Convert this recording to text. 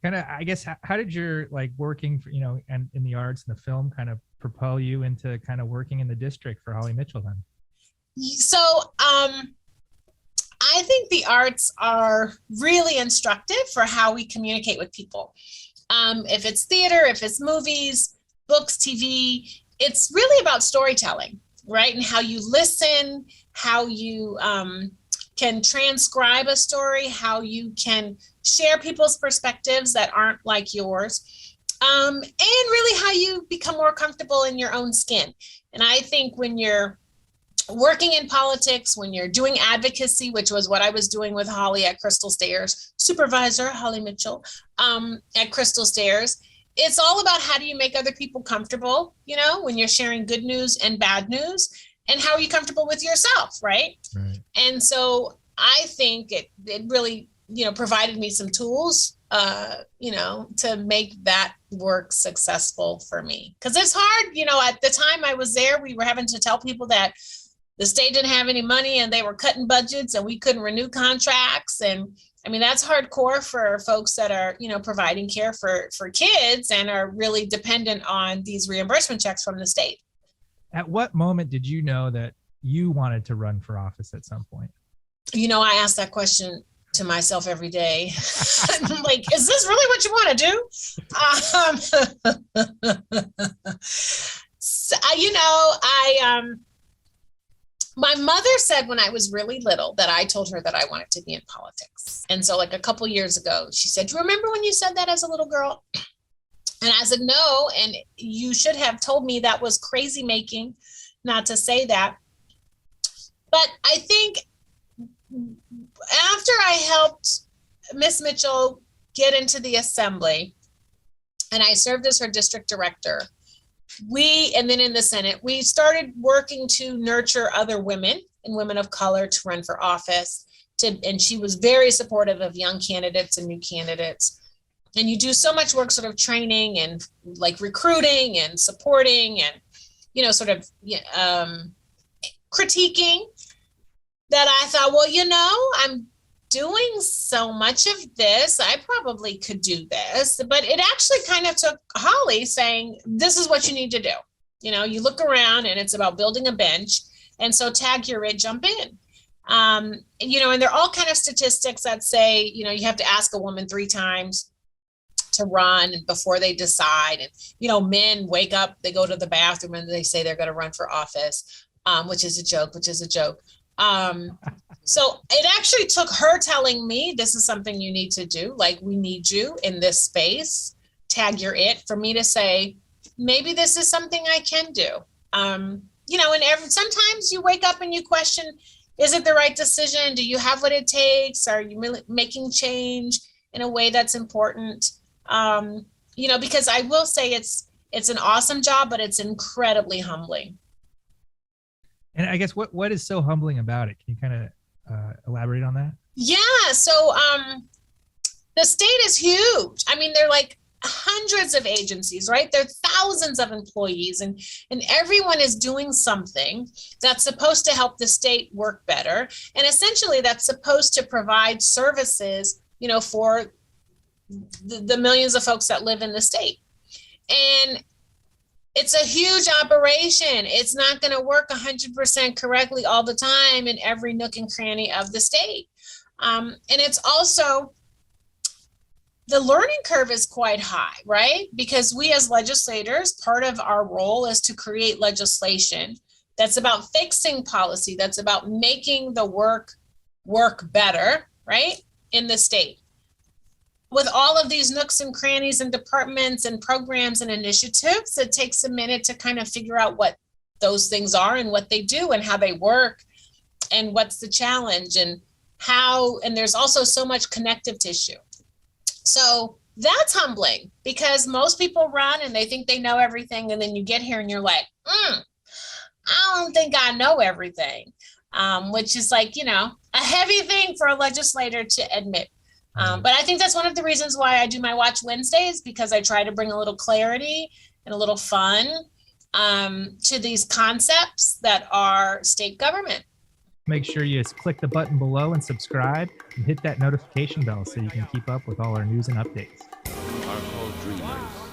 kind of, I guess, how did your like working for, and in the arts and the film kind of propel you into kind of working in the district for Holly Mitchell then? So I think the arts are really instructive for how we communicate with people. If it's theater, if it's movies, books, TV, it's really about storytelling, right? And how you listen, how you can transcribe a story, how you can share people's perspectives that aren't like yours, and really how you become more comfortable in your own skin. And I think when you're working in politics, when you're doing advocacy, which was what I was doing with Holly at Crystal Stairs, supervisor Holly Mitchell at Crystal Stairs, it's all about how do you make other people comfortable, when you're sharing good news and bad news, and how are you comfortable with yourself, right? And so I think it really, provided me some tools, to make that work successful for me. Because it's hard, at the time I was there, we were having to tell people that the state didn't have any money and they were cutting budgets and we couldn't renew contracts. And I mean, that's hardcore for folks that are, providing care for kids and are really dependent on these reimbursement checks from the state. At what moment did you know that you wanted to run for office at some point? I ask that question to myself every day. I'm like, is this really what you want to do? So, my mother said when I was really little that I told her that I wanted to be in politics. And so like a couple years ago, she said, do you remember when you said that as a little girl? And I said, no, and you should have told me that was crazy making not to say that. But I think after I helped Miss Mitchell get into the assembly and I served as her district director, and then in the Senate, we started working to nurture other women and women of color to run for office. And she was very supportive of young candidates and new candidates. And you do so much work sort of training and like recruiting and supporting and, critiquing that I thought, well, I'm doing so much of this, I probably could do this. But it actually kind of took Holly saying, this is what you need to do. You look around and it's about building a bench. And so tag your it, jump in. And there are all kind of statistics that say, you have to ask a woman 3 times to run before they decide. And, men wake up, they go to the bathroom and they say they're going to run for office, which is a joke. So it actually took her telling me this is something you need to do. Like, we need you in this space, tag your it, for me to say, maybe this is something I can do. And sometimes you wake up and you question, is it the right decision? Do you have what it takes? Are you really making change in a way that's important? Because I will say it's an awesome job, but it's incredibly humbling. And I guess what is so humbling about it? Can you kind of elaborate on that? Yeah. So the state is huge. I mean, they're like hundreds of agencies, right? There are thousands of employees and everyone is doing something that's supposed to help the state work better. And essentially that's supposed to provide services, for the millions of folks that live in the state. And it's a huge operation. It's not going to work 100% correctly all the time in every nook and cranny of the state. And it's also, the learning curve is quite high, right? Because we as legislators, part of our role is to create legislation that's about fixing policy, that's about making the work better, right, in the state. With all of these nooks and crannies and departments and programs and initiatives, it takes a minute to kind of figure out what those things are and what they do and how they work and what's the challenge and how, and there's also so much connective tissue. So that's humbling because most people run and they think they know everything. And then you get here and you're like, I don't think I know everything, which is like, a heavy thing for a legislator to admit. But I think that's one of the reasons why I do my Watch Wednesdays, because I try to bring a little clarity and a little fun to these concepts that are state government. Make sure you click the button below and subscribe and hit that notification bell so you can keep up with all our news and updates. are called dreamers.